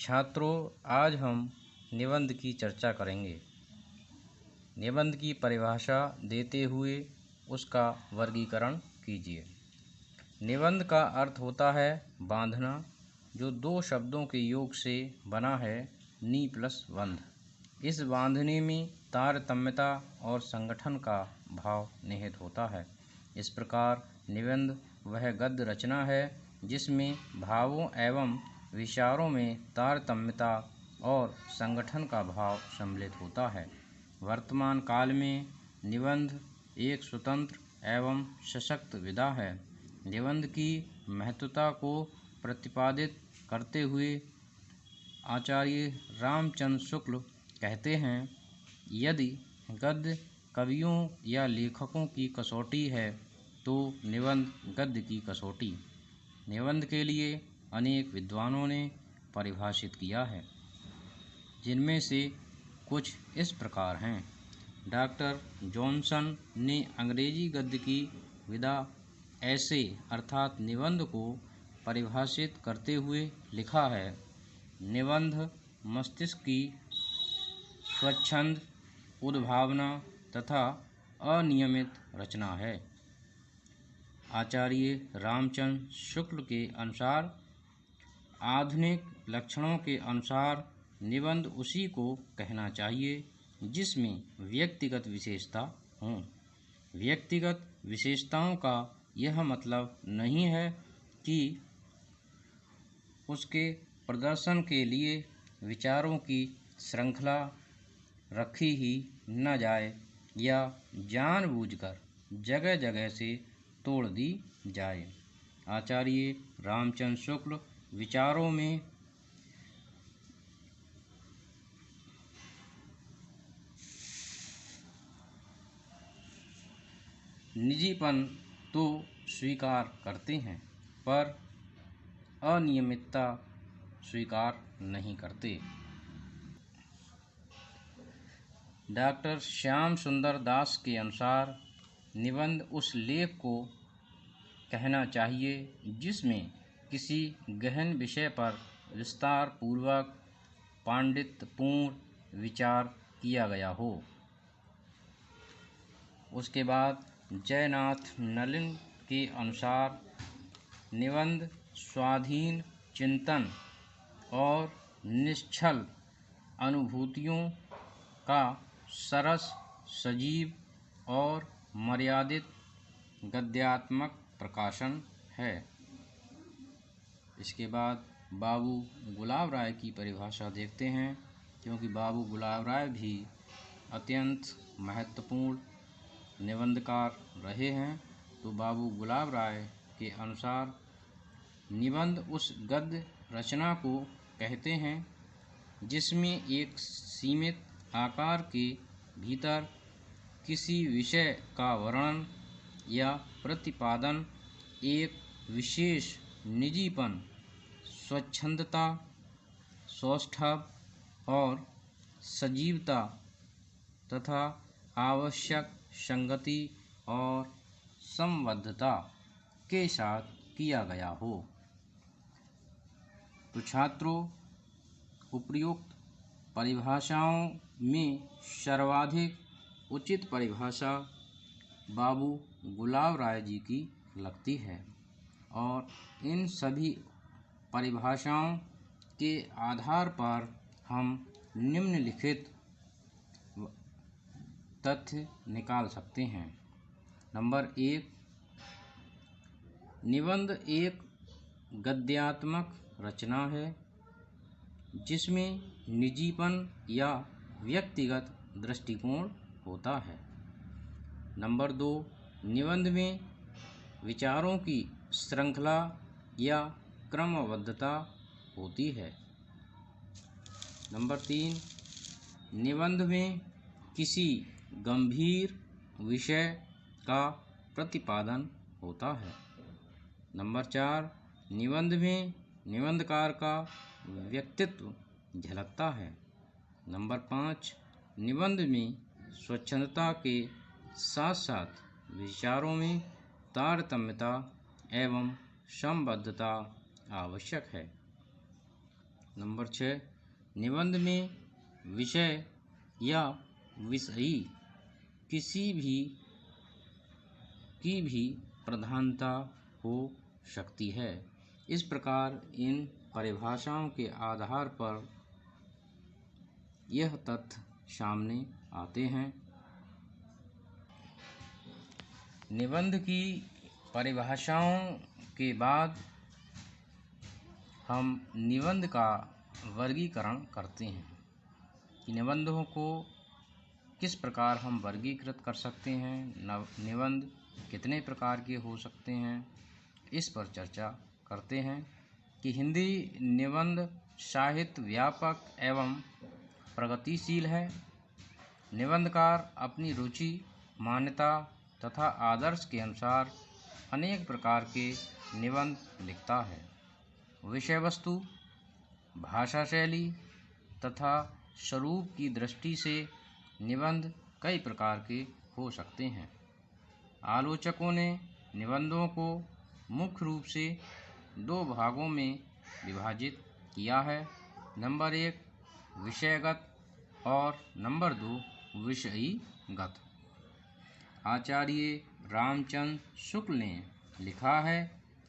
छात्रों, आज हम निबंध की चर्चा करेंगे। निबंध की परिभाषा देते हुए उसका वर्गीकरण कीजिए। निबंध का अर्थ होता है बांधना, जो दो शब्दों के योग से बना है, नी प्लस बंध। इस बांधने में तारतम्यता और संगठन का भाव निहित होता है। इस प्रकार निबंध वह गद्य रचना है जिसमें भावों एवं विचारों में तारतम्यता और संगठन का भाव सम्मिलित होता है। वर्तमान काल में निबंध एक स्वतंत्र एवं सशक्त विधा है। निबंध की महत्वता को प्रतिपादित करते हुए आचार्य रामचंद्र शुक्ल कहते हैं, यदि गद्य कवियों या लेखकों की कसौटी है तो निबंध गद्य की कसौटी। निबंध के लिए अनेक विद्वानों ने परिभाषित किया है, जिनमें से कुछ इस प्रकार हैं। डॉक्टर जॉनसन ने अंग्रेजी गद्य की विधा ऐसे अर्थात निबंध को परिभाषित करते हुए लिखा है, निबंध मस्तिष्क की स्वच्छंद उद्भावना तथा अनियमित रचना है। आचार्य रामचंद्र शुक्ल के अनुसार आधुनिक लक्षणों के अनुसार निबंध उसी को कहना चाहिए जिसमें व्यक्तिगत विशेषता हो। व्यक्तिगत विशेषताओं का यह मतलब नहीं है कि उसके प्रदर्शन के लिए विचारों की श्रृंखला रखी ही न जाए या जानबूझकर जगह जगह से तोड़ दी जाए। आचार्य रामचंद्र शुक्ल विचारों में निजीपन तो स्वीकार करते हैं, पर अनियमितता स्वीकार नहीं करते। डॉक्टर श्याम सुंदर दास के अनुसार निबंध उस लेख को कहना चाहिए जिसमें किसी गहन विषय पर विस्तार पूर्वक पांडित्यपूर्ण विचार किया गया हो। उसके बाद जयनाथ नलिन के अनुसार निबंध स्वाधीन चिंतन और निश्चल अनुभूतियों का सरस, सजीव और मर्यादित गद्यात्मक प्रकाशन है। इसके बाद बाबू गुलाब राय की परिभाषा देखते हैं, क्योंकि बाबू गुलाब राय भी अत्यंत महत्वपूर्ण निबंधकार रहे हैं। तो बाबू गुलाब राय के अनुसार निबंध उस गद्य रचना को कहते हैं जिसमें एक सीमित आकार के भीतर किसी विषय का वर्णन या प्रतिपादन एक विशेष निजीपन, स्वच्छंदता, सौष्ठव और सजीवता तथा आवश्यक संगति और संबद्धता के साथ किया गया हो। तो छात्रों, उपर्युक्त परिभाषाओं में सर्वाधिक उचित परिभाषा बाबू गुलाब राय जी की लगती है और इन सभी परिभाषाओं के आधार पर हम निम्नलिखित तथ्य निकाल सकते हैं। नंबर 1, निबंध एक गद्यात्मक रचना है जिसमें निजीपन या व्यक्तिगत दृष्टिकोण होता है। नंबर 2, निबंध में विचारों की श्रृंखला या क्रमबद्धता होती है। नंबर 3, निबंध में किसी गंभीर विषय का प्रतिपादन होता है। नंबर 4, निबंध में निबंधकार का व्यक्तित्व झलकता है। नंबर 5, निबंध में स्वच्छंदता के साथ साथ विचारों में तारतम्यता एवं संबद्धता आवश्यक है। नंबर 6, निबंध में विषय या विषयी किसी की भी प्रधानता हो सकती है। इस प्रकार इन परिभाषाओं के आधार पर यह तथ्य सामने आते हैं। निबंध की परिभाषाओं के बाद हम निबंध का वर्गीकरण करते हैं कि निबंधों को किस प्रकार हम वर्गीकृत कर सकते हैं, निबंध कितने प्रकार के हो सकते हैं, इस पर चर्चा करते हैं कि हिंदी निबंध साहित्य व्यापक एवं प्रगतिशील है। निबंधकार अपनी रुचि, मान्यता तथा आदर्श के अनुसार अनेक प्रकार के निबंध लिखता है। विषय वस्तु, भाषा शैली तथा स्वरूप की दृष्टि से निबंध कई प्रकार के हो सकते हैं। आलोचकों ने निबंधों को मुख्य रूप से 2 भागों में विभाजित किया है। नंबर 1 विषयगत और नंबर 2 विषयीगत। आचार्य रामचंद्र शुक्ल ने लिखा है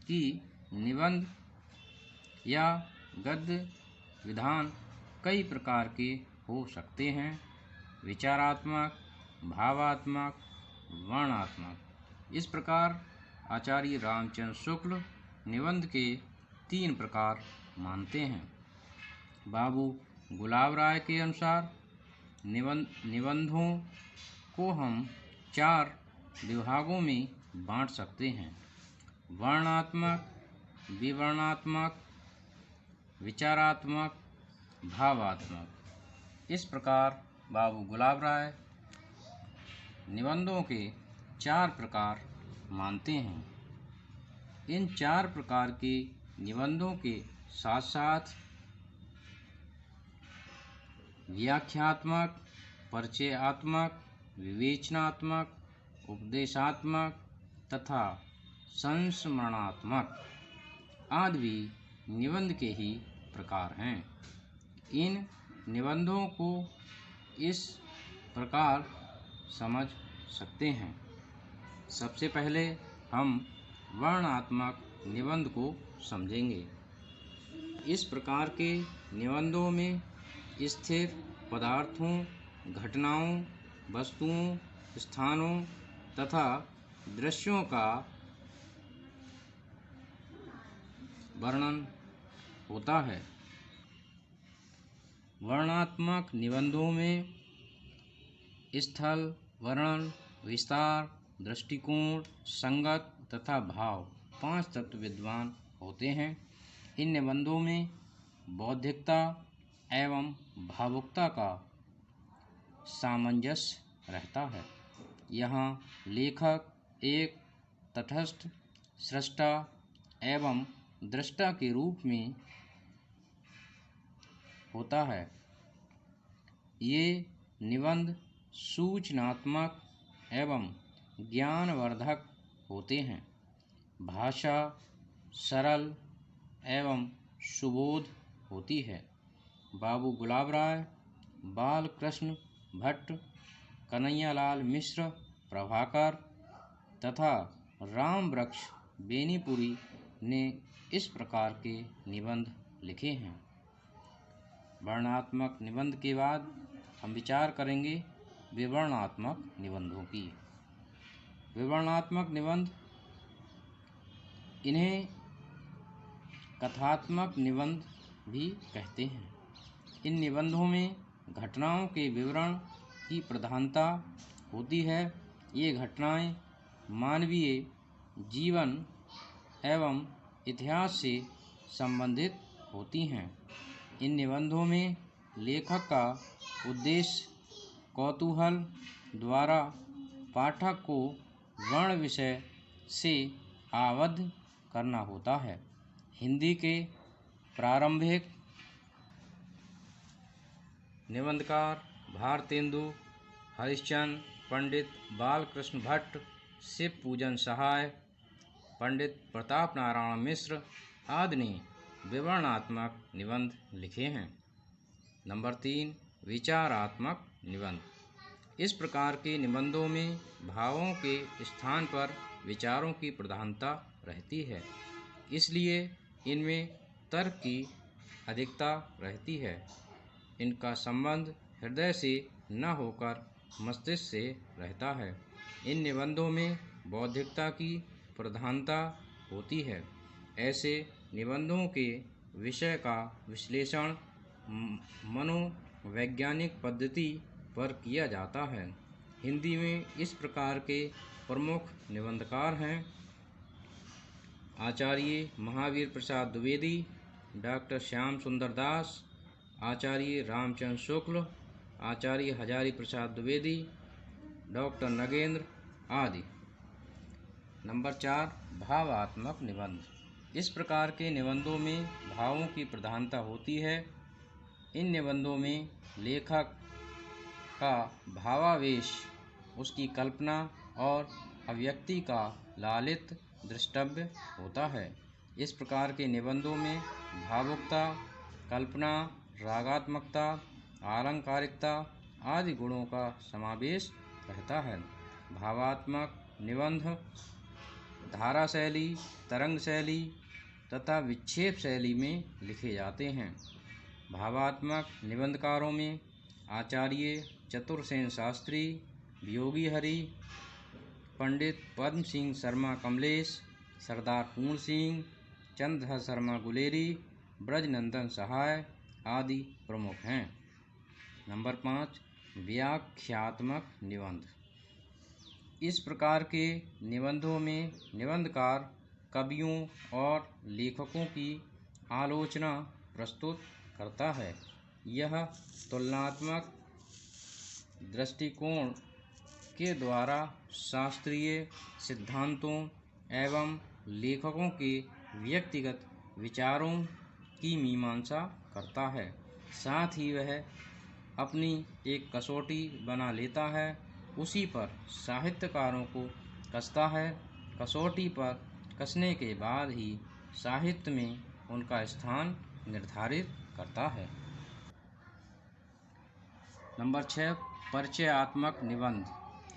कि निबंध या गद्य विधान कई प्रकार के हो सकते हैं: विचारात्मक, भावात्मक, वर्णनात्मक। इस प्रकार आचार्य रामचंद्र शुक्ल निबंध के 3 प्रकार मानते हैं। बाबू गुलाब राय के अनुसार निबंधों को हम 4 विभागों में बांट सकते हैं: वर्णनात्मक, विवरणात्मक, विचारात्मक, भावात्मक। इस प्रकार बाबू गुलाब राय निबंधों के 4 प्रकार मानते हैं। इन 4 प्रकार के निबंधों के साथ साथ व्याख्यात्मक, परिचयात्मक, विवेचनात्मक, उपदेशात्मक तथा संस्मरणात्मक आदि भी निबंध के ही प्रकार हैं। इन निबंधों को इस प्रकार समझ सकते हैं। सबसे पहले हम वर्णनात्मक निबंध को समझेंगे। इस प्रकार के निबंधों में स्थिर पदार्थों, घटनाओं, वस्तुओं, स्थानों तथा दृश्यों का वर्णन होता है। वर्णनात्मक निबंधों में स्थल, वर्णन, विस्तार, दृष्टिकोण, संगत तथा भाव 5 तत्व विद्वान होते हैं। इन निबंधों में बौद्धिकता एवं भावुकता का सामंजस्य रहता है। यहाँ लेखक एक तटस्थ सृष्टा एवं दृष्टा के रूप में होता है। ये निबंध सूचनात्मक एवं ज्ञानवर्धक होते हैं। भाषा सरल एवं सुबोध होती है। बाबू गुलाब राय, बालकृष्ण भट्ट, कन्हैयालाल मिश्र, प्रभाकर तथा रामवृक्ष बेनीपुरी ने इस प्रकार के निबंध लिखे हैं। वर्णनात्मक निबंध के बाद हम विचार करेंगे विवरणात्मक निबंधों की। विवरणात्मक निबंध, इन्हें कथात्मक निबंध भी कहते हैं। इन निबंधों में घटनाओं के विवरण की प्रधानता होती है। ये घटनाएं मानवीय जीवन एवं इतिहास से संबंधित होती हैं। इन निबंधों में लेखक का उद्देश्य कौतूहल द्वारा पाठक को वर्ण विषय से आबद्ध करना होता है। हिंदी के प्रारंभिक निबंधकार भारतेंदु हरिश्चंद्र, पंडित बालकृष्ण भट्ट, शिव पूजन सहाय, पंडित प्रताप नारायण मिश्र आदि ने विवरणात्मक निबंध लिखे हैं। नंबर 3, विचारात्मक निबंध। इस प्रकार के निबंधों में भावों के स्थान पर विचारों की प्रधानता रहती है, इसलिए इनमें तर्क की अधिकता रहती है। इनका संबंध हृदय से न होकर मस्तिष्क से रहता है। इन निबंधों में बौद्धिकता की प्रधानता होती है। ऐसे निबंधों के विषय का विश्लेषण मनोवैज्ञानिक पद्धति पर किया जाता है। हिंदी में इस प्रकार के प्रमुख निबंधकार हैं आचार्य महावीर प्रसाद द्विवेदी, डॉक्टर श्याम सुंदर दास, आचार्य रामचंद्र शुक्ल, आचार्य हजारी प्रसाद द्विवेदी, डॉक्टर नगेंद्र आदि। नंबर 4, भावात्मक निबंध। इस प्रकार के निबंधों में भावों की प्रधानता होती है। इन निबंधों में लेखक का भावावेश, उसकी कल्पना और अभिव्यक्ति का लालित दृष्टव्य होता है। इस प्रकार के निबंधों में भावुकता, कल्पना, रागात्मकता, आलंकारिकता आदि गुणों का समावेश रहता है। भावात्मक निबंध धारा शैली, तरंग शैली तथा विक्षेप शैली में लिखे जाते हैं। भावात्मक निबंधकारों में आचार्य चतुरसेन शास्त्री, वियोगी हरि, पंडित पद्म सिंह शर्मा कमलेश, सरदार पूर्ण सिंह, चंद्रधर शर्मा गुलेरी, ब्रजनंदन सहाय आदि प्रमुख हैं। नंबर 5, व्याख्यात्मक निबंध। इस प्रकार के निबंधों में निबंधकार कवियों और लेखकों की आलोचना प्रस्तुत करता है। यह तुलनात्मक दृष्टिकोण के द्वारा शास्त्रीय सिद्धांतों एवं लेखकों के व्यक्तिगत विचारों की मीमांसा करता है। साथ ही वह अपनी एक कसौटी बना लेता है, उसी पर साहित्यकारों को कसता है। कसौटी पर कसने के बाद ही साहित्य में उनका स्थान निर्धारित करता है। नंबर 6, परिचयात्मक निबंध।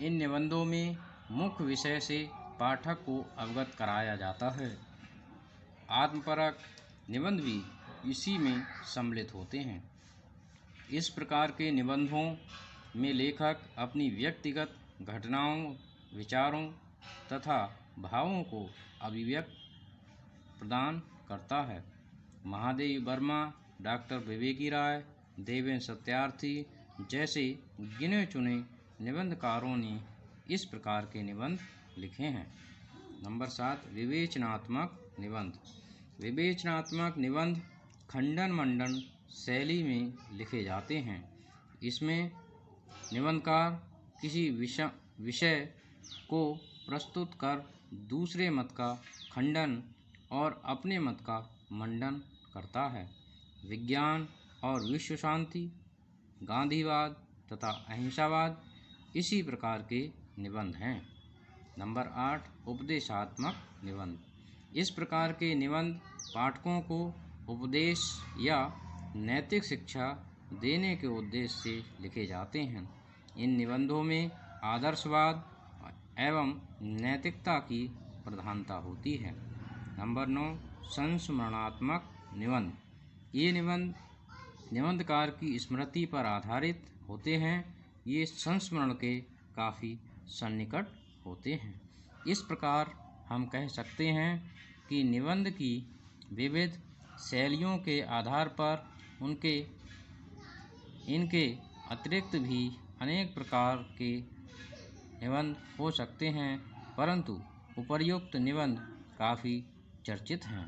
इन निबंधों में मुख्य विषय से पाठक को अवगत कराया जाता है। आत्मपरक निबंध भी इसी में सम्मिलित होते हैं। इस प्रकार के निबंधों में लेखक अपनी व्यक्तिगत घटनाओं, विचारों तथा भावों को अभिव्यक्त प्रदान करता है। महादेवी वर्मा, डॉक्टर विवेकी राय, देवेंद्र सत्यार्थी जैसे गिने चुने निबंधकारों ने इस प्रकार के निबंध लिखे हैं। नंबर 7, विवेचनात्मक निबंध। विवेचनात्मक निबंध खंडन मंडन शैली में लिखे जाते हैं। इसमें निबंधकार किसी विषय को प्रस्तुत कर दूसरे मत का खंडन और अपने मत का मंडन करता है। विज्ञान और विश्व शांति, गांधीवाद तथा अहिंसावाद इसी प्रकार के निबंध हैं। नंबर 8, उपदेशात्मक निबंध। इस प्रकार के निबंध पाठकों को उपदेश या नैतिक शिक्षा देने के उद्देश्य से लिखे जाते हैं। इन निबंधों में आदर्शवाद एवं नैतिकता की प्रधानता होती है। नंबर 9, संस्मरणात्मक निबंध। ये निबंध निबंधकार की स्मृति पर आधारित होते हैं। ये संस्मरण के काफ़ी सन्निकट होते हैं। इस प्रकार हम कह सकते हैं कि निबंध की विविध शैलियों के आधार पर इनके अतिरिक्त भी अनेक प्रकार के निबंध हो सकते हैं, परंतु उपर्युक्त निबंध काफ़ी चर्चित हैं।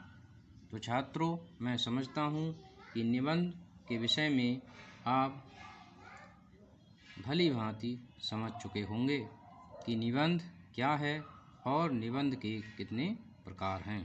तो छात्रों, मैं समझता हूँ कि निबंध के विषय में आप भली भांति समझ चुके होंगे कि निबंध क्या है और निबंध के कितने प्रकार हैं।